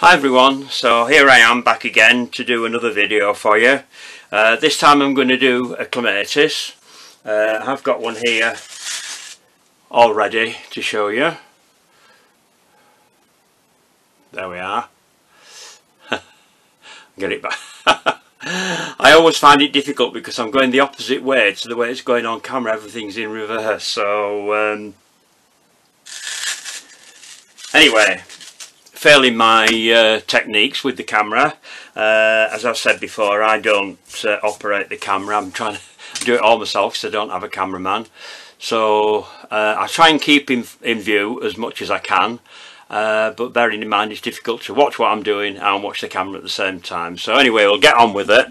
Hi everyone, so here I am back again to do another video for you. This time I'm going to do a clematis. I've got one here all ready to show you. There we are. Get it back. I always find it difficult because I'm going the opposite way to the way it's going on camera. Everything's in reverse, so anyway, failing my techniques with the camera. As I've said before, I don't operate the camera. I'm trying to do it all myself because I don't have a cameraman. So I try and keep in view as much as I can, but bearing in mind it's difficult to watch what I'm doing and watch the camera at the same time. So anyway, we'll get on with it.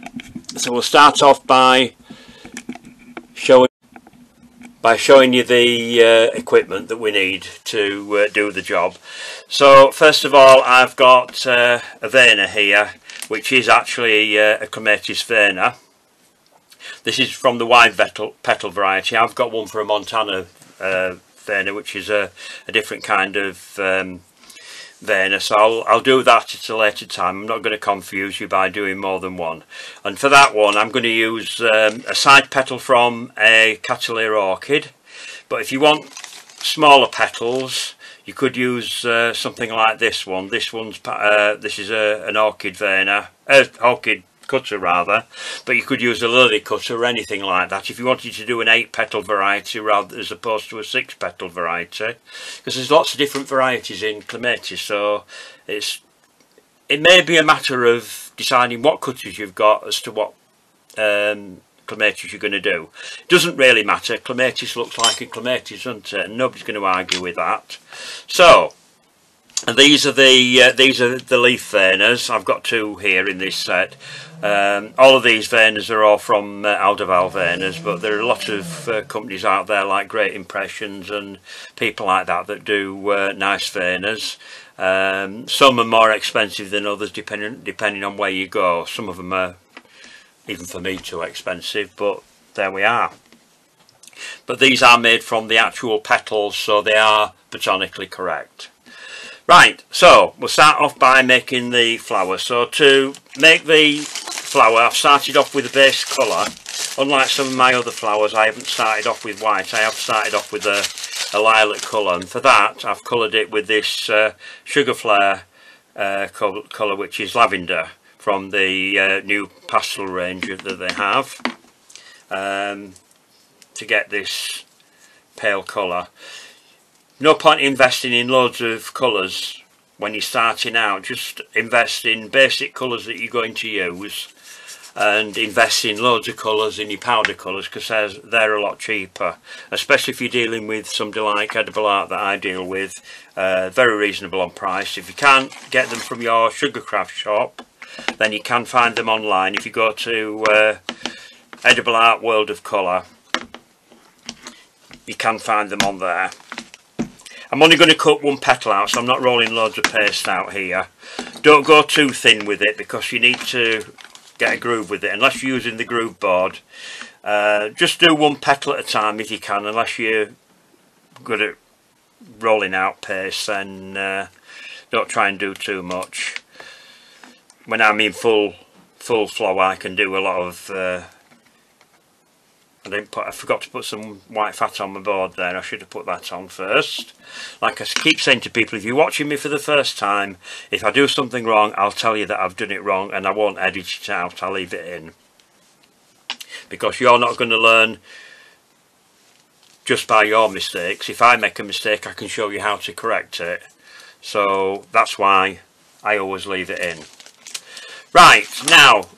So we'll start off by showing you the equipment that we need to do the job. So first of all, I've got a veiner here, which is actually a Clematis veiner. This is from the wide petal variety. I've got one for a Montana veiner, which is a different kind of veiner, so I'll do that at a later time. I'm not going to confuse you by doing more than one. And for that one I'm going to use a side petal from a Cataleya orchid, but if you want smaller petals you could use something like this one. This is an orchid veiner, orchid cutter rather, but you could use a lily cutter or anything like that if you wanted to do an 8-petal variety rather as opposed to a 6-petal variety, because there's lots of different varieties in clematis. So it may be a matter of deciding what cutters you've got as to what clematis you're going to do. It doesn't really matter. Clematis looks like a clematis, doesn't it? And nobody's going to argue with that. So and these are the leaf veiners. I've got 2 here in this set. All of these veiners are all from Alderval veiners, but there are a lot of companies out there like Great Impressions and people like that that do nice veiners. Some are more expensive than others depending on where you go. Some of them are, even for me, too expensive, but there we are. But these are made from the actual petals, so they are botanically correct. Right, so we'll start off by making the flower. So to make the flower, I've started off with a base colour. Unlike some of my other flowers, I haven't started off with white. I have started off with a lilac colour, and for that I've coloured it with this Sugar Flare colour, which is lavender, from the new pastel range that they have, to get this pale colour. No point investing in loads of colours when you're starting out. Just invest in basic colours that you're going to use, and invest in loads of colours in your powder colours, because they're a lot cheaper, especially if you're dealing with somebody like Edible Art that I deal with. Very reasonable on price. If you can't get them from your Sugarcraft shop, then you can find them online. If you go to Edible Art World of Colour, you can find them on there. I'm only going to cut 1 petal out, so I'm not rolling loads of paste out here. Don't go too thin with it because you need to get a groove with it, unless you're using the groove board. Just do 1 petal at a time if you can, unless you're good at rolling out paste, then don't try and do too much. When I'm in full flow, I can do a lot of I forgot to put some white fat on my board there. I should have put that on first. Like I keep saying to people, if you're watching me for the first time, if I do something wrong, I'll tell you that I've done it wrong, and I won't edit it out. I'll leave it in, because you're not going to learn just by your mistakes. If I make a mistake, I can show you how to correct it. So that's why I always leave it in. Right, now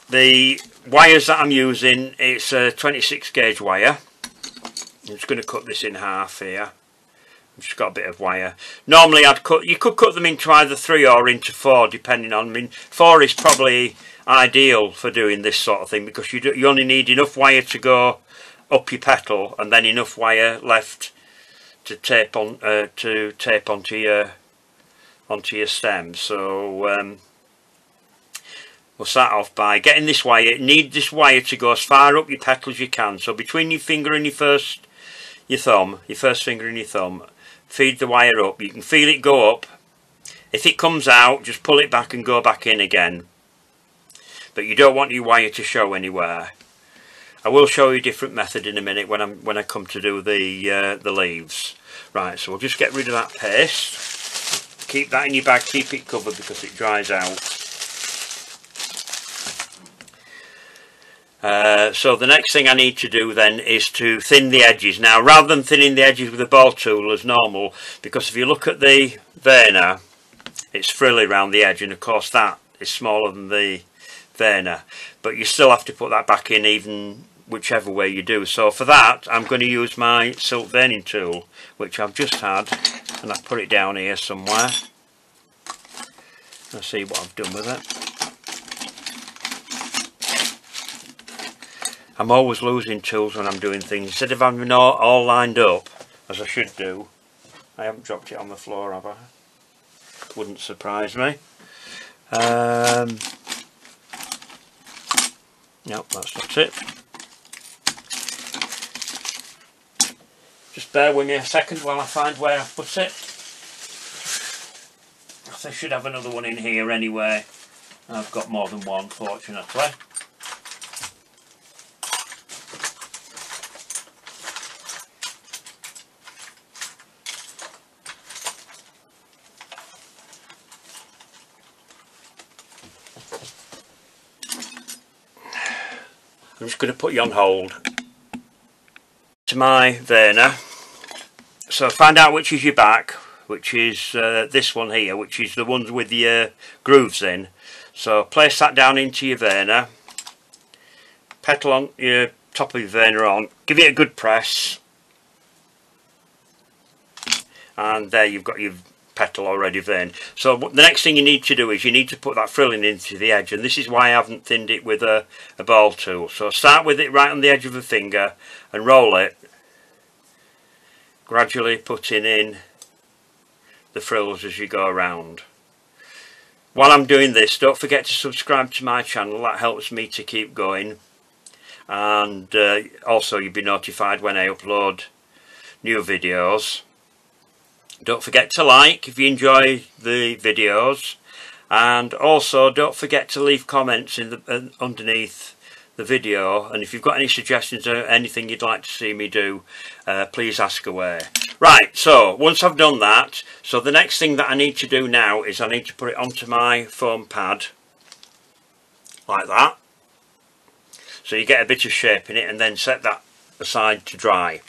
the wires that I'm using, it's a 26 gauge wire. I'm just going to cut this in half here. I've just got a bit of wire. Normally you could cut them into either 3 or into 4, depending on, 4 is probably ideal for doing this sort of thing, because you only need enough wire to go up your petal, and then enough wire left to tape onto your stem. So we'll start off by getting this wire. You need this wire to go as far up your petal as you can. So between your finger and your first finger and your thumb, feed the wire up. You can feel it go up, If it comes out, just pull it back and go back in again. But you don't want your wire to show anywhere. I will show you a different method in a minute when I come to do the leaves. Right, so we'll just get rid of that paste. Keep that in your bag, keep it covered because it dries out. So the next thing I need to do then is to thin the edges. Now, rather than thinning the edges with a ball tool as normal, because if you look at the veiner, it's frilly around the edge, and of course that is smaller than the veiner, but you still have to put that back in even whichever way you do. So for that I'm going to use my silk veining tool, which I've just had, and I've put it down here somewhere. Let's see what I've done with it. I'm always losing tools when I'm doing things. Instead of having them all lined up as I should do, I haven't dropped it on the floor, have I? Wouldn't surprise me. Nope, that's not it. Just bear with me a second while I find where I put it. I should have another one in here anyway. I've got more than one, fortunately. I'm just going to put you on hold. To my veiner. So find out which is your back, which is this one here, which is the ones with the grooves in. So place that down into your veiner. Petal on your top of your veiner on. Give it a good press. And there you've got your petal already veined. So the next thing you need to do is you need to put that frilling into the edge, and this is why I haven't thinned it with a ball tool. So start with it right on the edge of the finger and roll it, gradually putting in the frills as you go around. While I'm doing this, don't forget to subscribe to my channel, that helps me to keep going, and also you'll be notified when I upload new videos. Don't forget to like if you enjoy the videos, and also don't forget to leave comments in the underneath the video, and if you've got any suggestions or anything you'd like to see me do, please ask away. Right, so once I've done that, so the next thing that I need to do now is I need to put it onto my foam pad like that, so you get a bit of shape in it, and then set that aside to dry.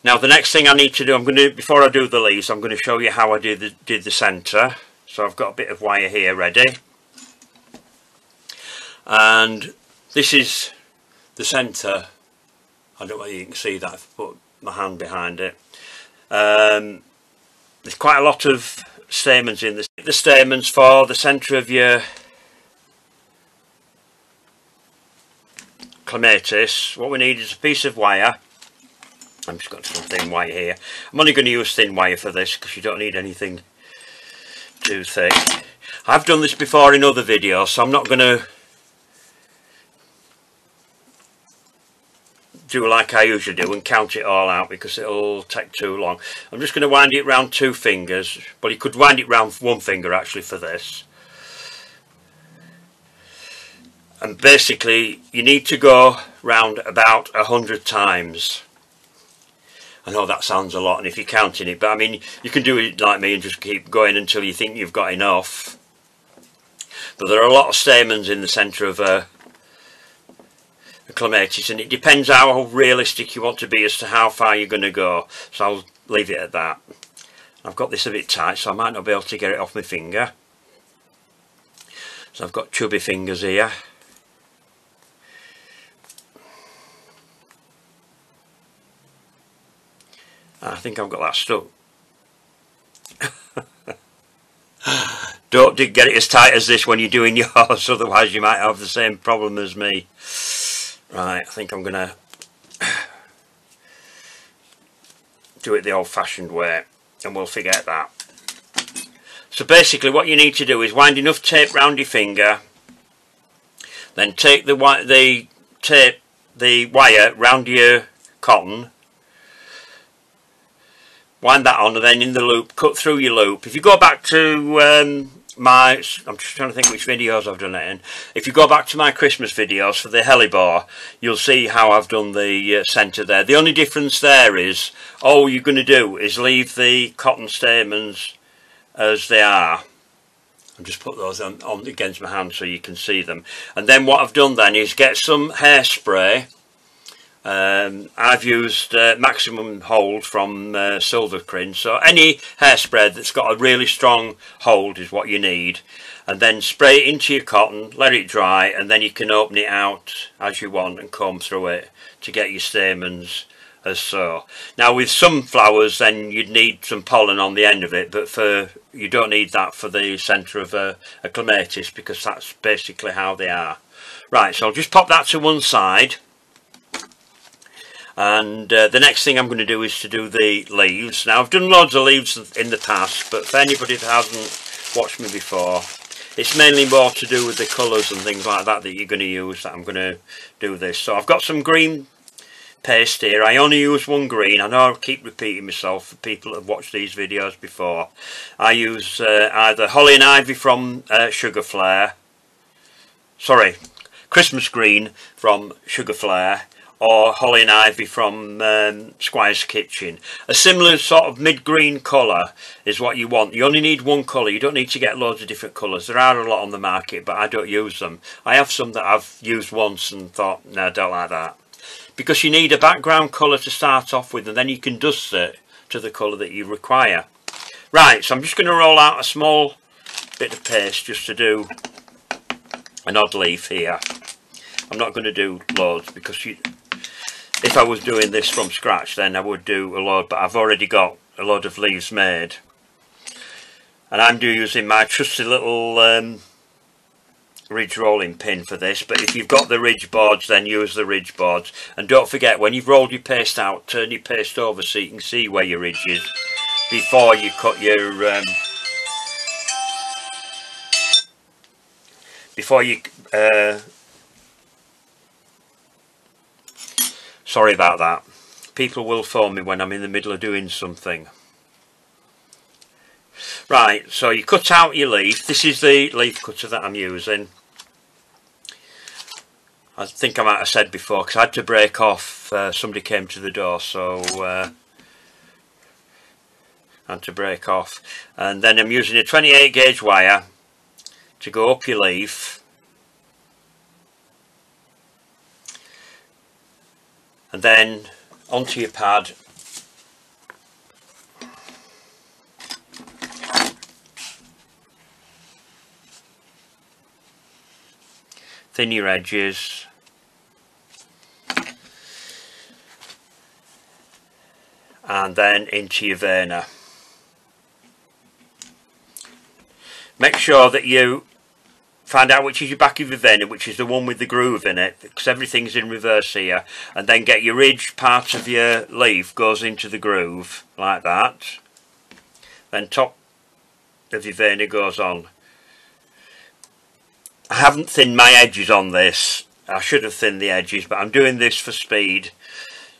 Now the next thing I need to do, before I do the leaves, I'm going to show you how I did the centre. So I've got a bit of wire here ready, and this is the centre. I don't know whether you can see that if I put my hand behind it. There's quite a lot of stamens in this. The stamens for the centre of your clematis, what we need is a piece of wire. I've just got some thin wire here. I'm only going to use thin wire for this because you don't need anything too thick. I've done this before in other videos, so I'm not going to do like I usually do and count it all out because it'll take too long. I'm just going to wind it round 2 fingers. Well, you could wind it round 1 finger actually for this. And basically you need to go round about 100 times. I know that sounds a lot, and if you're counting it, but I mean, you can do it like me and just keep going until you think you've got enough. But there are a lot of stamens in the centre of a clematis, and it depends how realistic you want to be as to how far you're going to go. So I'll leave it at that. I've got this a bit tight, so I might not be able to get it off my finger. So I've got chubby fingers here. I think I've got that stuck. Don't get it as tight as this when you're doing yours, otherwise you might have the same problem as me. Right, I think I'm going to do it the old-fashioned way, and we'll forget that. So basically what you need to do is wind enough tape round your finger, then take the wire round your cotton, wind that on, and then in the loop, cut through your loop. If you go back to I'm just trying to think which videos I've done it in. If you go back to my Christmas videos for the hellebore, you'll see how I've done the centre there. The only difference there is, all you're going to do is leave the cotton stamens as they are. I'll just put those on against my hand so you can see them. And then what I've done then is get some hairspray. I've used Maximum Hold from Silvercrin, so any hairspray that's got a really strong hold is what you need, and then spray it into your cotton, let it dry, and then you can open it out as you want and comb through it to get your stamens as so. Now with some flowers then you'd need some pollen on the end of it, but you don't need that for the centre of a Clematis, because that's basically how they are. Right, so I'll just pop that to one side. And the next thing I'm going to do is to do the leaves. Now I've done loads of leaves in the past, but for anybody that hasn't watched me before, it's mainly more to do with the colours and things like that you're going to use that I'm going to do this. So I've got some green paste here. I only use one green. I know I keep repeating myself for people that have watched these videos before. I use either Holly and Ivy from Sugar Flare, sorry, Christmas Green from Sugar Flare, or Holly and Ivy from Squire's Kitchen. A similar sort of mid-green colour is what you want. You only need one colour. You don't need to get loads of different colours. There are a lot on the market, but I don't use them. I have some that I've used once and thought, no, I don't like that. Because you need a background colour to start off with, and then you can dust it to the colour that you require. Right, so I'm just going to roll out a small bit of paste just to do an odd leaf here. I'm not going to do loads, because if I was doing this from scratch then I would do a load, but I've already got a load of leaves made, and I'm using my trusty little ridge rolling pin for this. But if you've got the ridge boards, then use the ridge boards, and don't forget, when you've rolled your paste out, turn your paste over so you can see where your ridge is before you cut your sorry about that. People will phone me when I'm in the middle of doing something. Right, so you cut out your leaf. This is the leaf cutter that I'm using. I think I might have said before, because I had to break off. Somebody came to the door, so I had to break off. And then I'm using a 28 gauge wire to go up your leaf. And then onto your pad. Thin your edges. And then into your veiner. Make sure that you find out which is your back of your veiner, which is the one with the groove in it, because everything's in reverse here, and then get your ridge part of your leaf goes into the groove like that. Then top of your veiner goes on. I haven't thinned my edges on this. I should have thinned the edges, but I'm doing this for speed.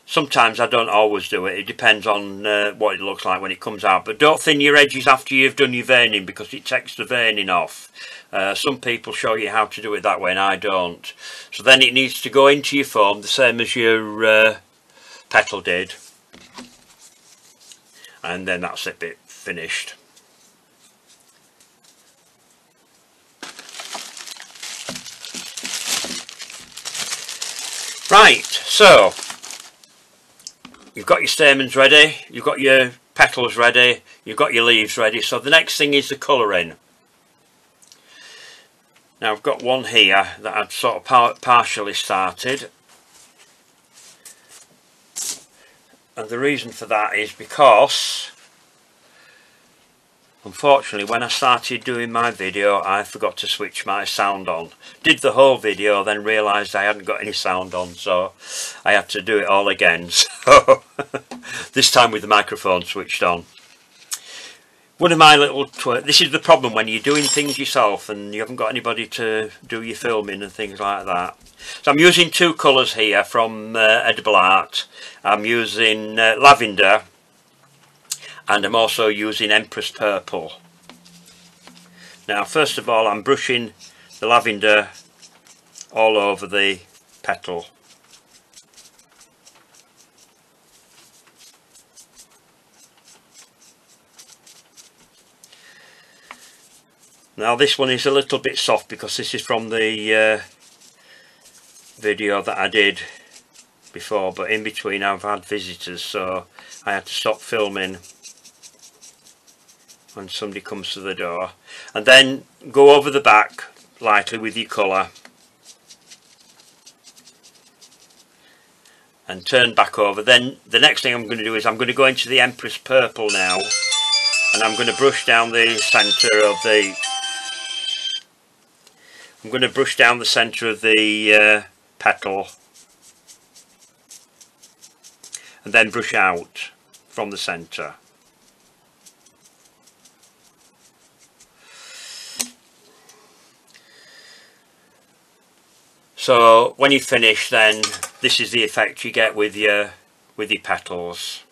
Sometimes I don't always do it. It depends on what it looks like when it comes out. But don't thin your edges after you've done your veining, because it takes the veining off. Some people show you how to do it that way, and I don't. So then it needs to go into your foam, the same as your petal did. And then that's it, bit finished. Right, so you've got your stamens ready, you've got your petals ready, you've got your leaves ready. So the next thing is the colouring. Now I've got one here that I've sort of partially started, and the reason for that is because unfortunately when I started doing my video I forgot to switch my sound on. Did the whole video, then realised I hadn't got any sound on, so I had to do it all again. So this time with the microphone switched on. One of my little this is the problem when you're doing things yourself and you haven't got anybody to do your filming and things like that. So I'm using two colours here from Edible Art. I'm using lavender and I'm also using Empress Purple. Now first of all I'm brushing the lavender all over the petal. Now this one is a little bit soft because this is from the video that I did before, but in between I've had visitors, so I had to stop filming when somebody comes to the door. And then go over the back lightly with your colour and turn back over. Then the next thing I'm going to do is I'm going to go into the Empress Purple now, and I'm going to brush down the centre of the petal, and then brush out from the centre. So when you finish, then this is the effect you get with your petals.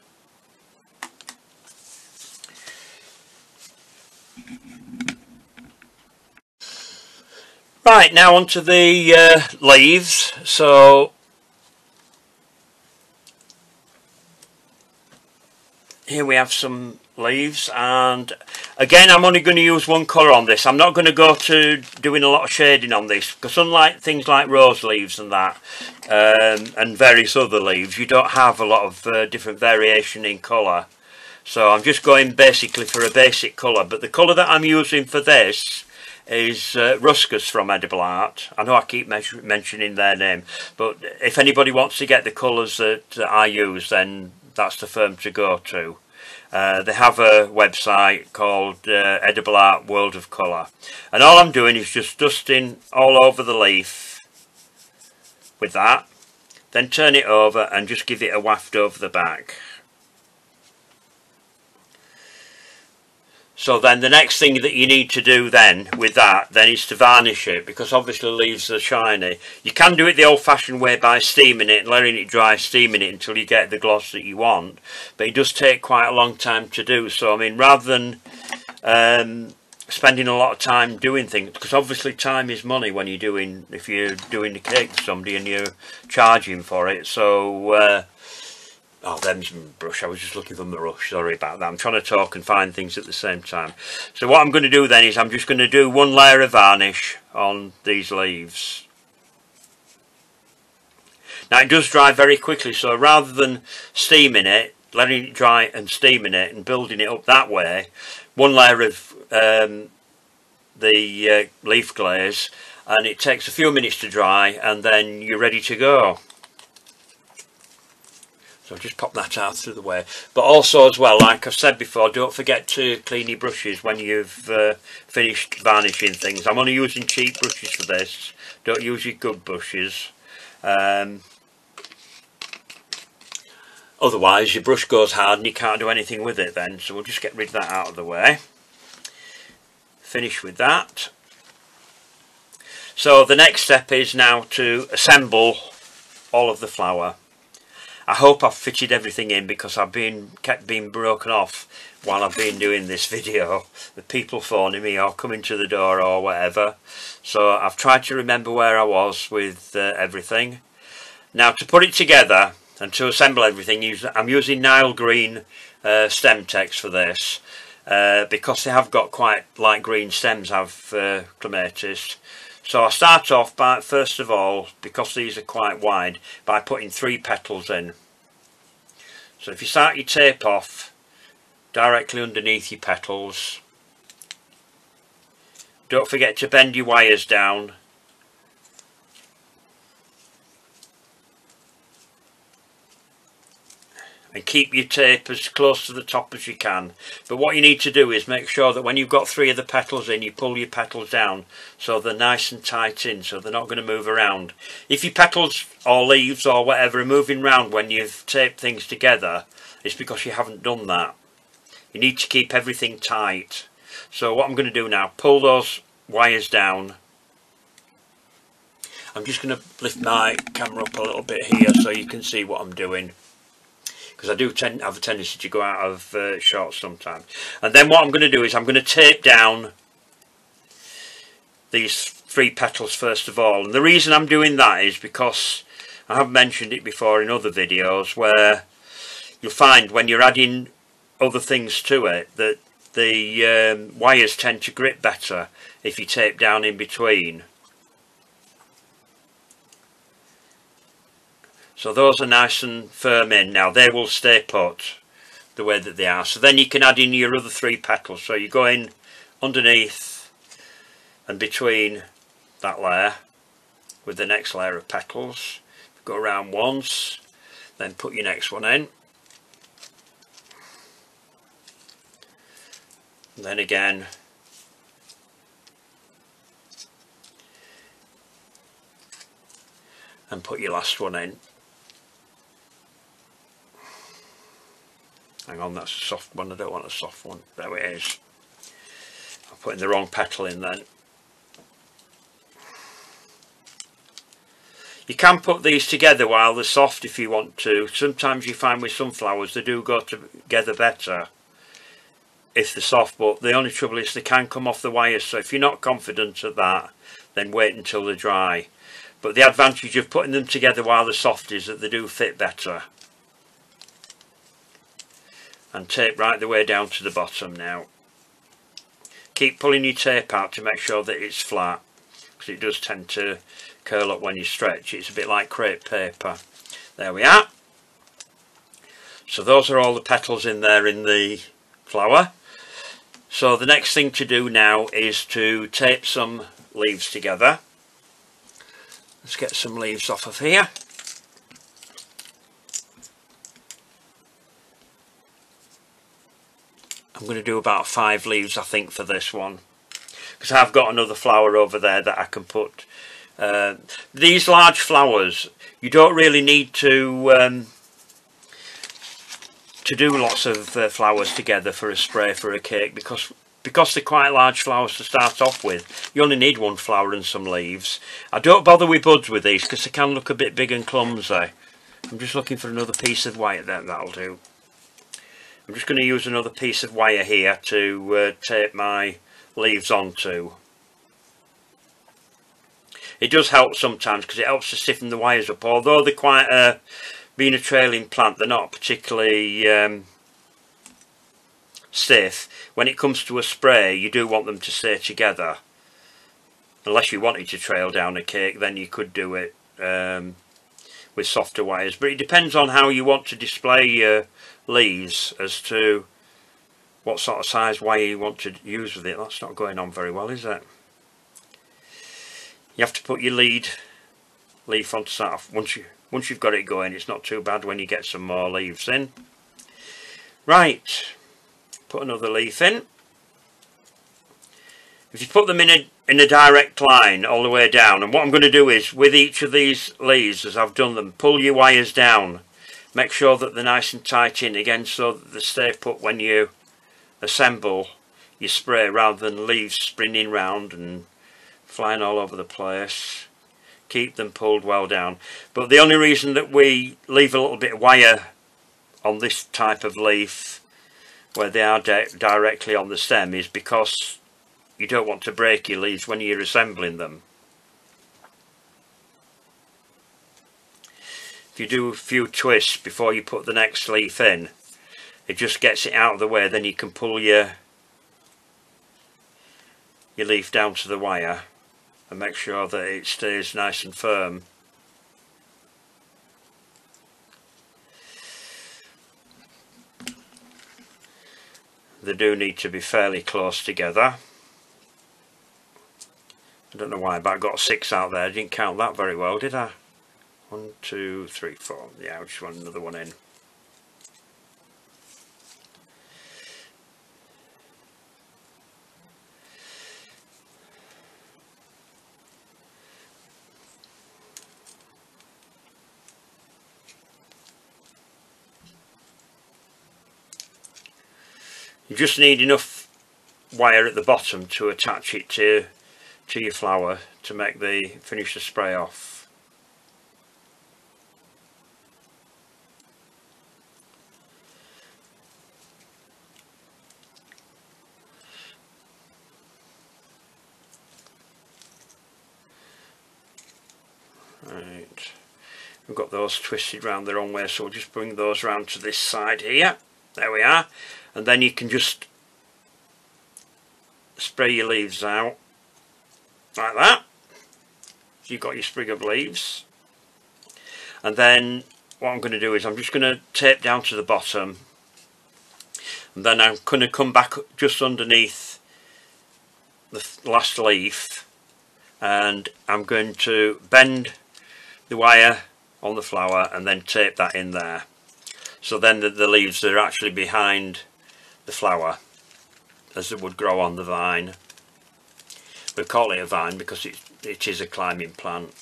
Right, now onto the leaves. So here we have some leaves, and again I'm only going to use one colour on this. I'm not going to go to doing a lot of shading on this, because unlike things like rose leaves and that, and various other leaves, you don't have a lot of different variation in colour. So I'm just going basically for a basic colour, but the colour that I'm using for this is Ruscus from Edible Art. I know I keep mentioning their name, but if anybody wants to get the colours that I use, then that's the firm to go to. They have a website called Edible Art World of Colour, and all I'm doing is just dusting all over the leaf with that, then turn it over and just give it a waft over the back. So then the next thing that you need to do then with that then is to varnish it, because obviously leaves are shiny. You can do it the old fashioned way by steaming it and letting it dry, steaming it until you get the gloss that you want, but it does take quite a long time to do. So I mean, rather than spending a lot of time doing things, because obviously time is money when you're doing, if you're doing the cake for somebody and you're charging for it. So oh, them's my brush. I was just looking for my brush. Sorry about that. I'm trying to talk and find things at the same time. So what I'm going to do then is I'm just going to do one layer of varnish on these leaves. Now it does dry very quickly, so rather than steaming it, letting it dry and steaming it and building it up that way, one layer of the leaf glaze, and it takes a few minutes to dry, and then you're ready to go. So just pop that out through the way. But also as well, like I've said before, don't forget to clean your brushes when you've finished varnishing things. I'm only using cheap brushes for this. Don't use your good brushes. Otherwise your brush goes hard and you can't do anything with it then. So we'll just get rid of that out of the way. Finish with that. So the next step is now to assemble all of the flower. I hope I've fitted everything in, because I've kept being broken off while I've been doing this video. The people phoning me or coming to the door or whatever. So I've tried to remember where I was with everything. Now to put it together and to assemble everything, I'm using Nile Green stem text for this. Because they have got quite light green stems, have Clematis. So I start off by, first of all, because these are quite wide, by putting 3 petals in. So if you start your tape off directly underneath your petals, don't forget to bend your wires down. And keep your tape as close to the top as you can. But what you need to do is make sure that when you've got 3 of the petals in, you pull your petals down so they're nice and tight in, so they're not going to move around. If your petals or leaves or whatever are moving around when you've taped things together, it's because you haven't done that. You need to keep everything tight. So what I'm going to do now, pull those wires down. I'm just going to lift my camera up a little bit here so you can see what I'm doing. because I do have a tendency to go out of shots sometimes. And then what I'm going to do is I'm going to tape down these 3 petals first of all. And the reason I'm doing that is because I have mentioned it before in other videos, where you'll find when you're adding other things to it that the wires tend to grip better if you tape down in between. So those are nice and firm in now. They will stay put the way that they are. So then you can add in your other 3 petals. So you go in underneath and between that layer with the next layer of petals. Go around once, then put your next one in. And then again. And put your last one in. Hang on, that's a soft one. I don't want a soft one. There it is. I'm putting the wrong petal in then. You can put these together while they're soft if you want to. Sometimes you find with some flowers they do go together better if they're soft, but the only trouble is they can come off the wires. So if you're not confident of that, then wait until they're dry. But the advantage of putting them together while they're soft is that they do fit better. And tape right the way down to the bottom now. Keep pulling your tape out to make sure that it's flat, because it does tend to curl up when you stretch. It's a bit like crepe paper. There we are. So those are all the petals in there in the flower. So the next thing to do now is to tape some leaves together. Let's get some leaves off of here. I'm going to do about 5 leaves I think for this one, because I've got another flower over there that I can put. These large flowers, you don't really need to do lots of flowers together for a spray for a cake, because they're quite large flowers to start off with. You only need 1 flower and some leaves. I don't bother with buds with these because they can look a bit big and clumsy. I'm just looking for another piece of wire there. That'll do. I'm just going to use another piece of wire here to tape my leaves onto. It does help sometimes because it helps to stiffen the wires up. Although they're quite being a trailing plant, they're not particularly stiff. When it comes to a spray, you do want them to stay together. Unless you wanted to trail down a cake, then you could do it with softer wires. But it depends on how you want to display your leaves as to what sort of size wire you want to use with it. That's not going on very well, is it? You have to put your leaf on to start off. Once you've got it going, it's not too bad when you get some more leaves in. Right, put another leaf in. If you put them in a direct line all the way down, and what I'm going to do is with each of these leaves as I've done them, pull your wires down. Make sure that they're nice and tight in again so that they stay put when you assemble your spray, rather than leaves spinning round and flying all over the place. Keep them pulled well down. But the only reason that we leave a little bit of wire on this type of leaf where they are directly on the stem is because you don't want to break your leaves when you're assembling them. If you do a few twists before you put the next leaf in, it just gets it out of the way. Then you can pull your leaf down to the wire and make sure that it stays nice and firm. They do need to be fairly close together. I don't know why, but I got 6 out there. I didn't count that very well, did I? 1, 2, 3, 4. Yeah, I just want another one in. You just need enough wire at the bottom to attach it to your flower to make finish the spray off. We've got those twisted round the wrong way, so we'll just bring those round to this side here. There we are. And then you can just spray your leaves out like that. So you've got your sprig of leaves. And then what I'm going to do is I'm just going to tape down to the bottom, and then I'm going to come back just underneath the last leaf, and I'm going to bend the wire on the flower and then tape that in there, so then the leaves are actually behind the flower as it would grow on the vine. We call it a vine because it is a climbing plant.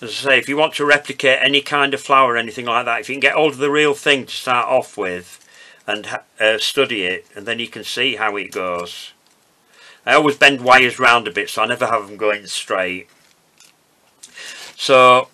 As I say, if you want to replicate any kind of flower or anything like that, if you can get hold of the real thing to start off with and study it, and then you can see how it goes. I always bend wires round a bit, so I never have them going straight. So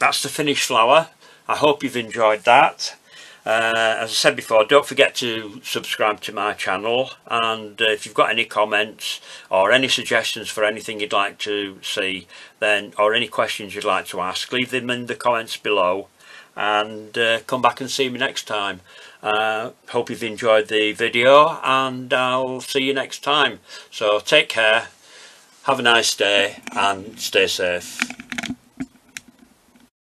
that's the finished flower. I hope you've enjoyed that. As I said before, don't forget to subscribe to my channel, and if you've got any comments or any suggestions for anything you'd like to see, then, or any questions you'd like to ask, leave them in the comments below, and come back and see me next time. Hope you've enjoyed the video, and I'll see you next time. So take care, have a nice day, and stay safe.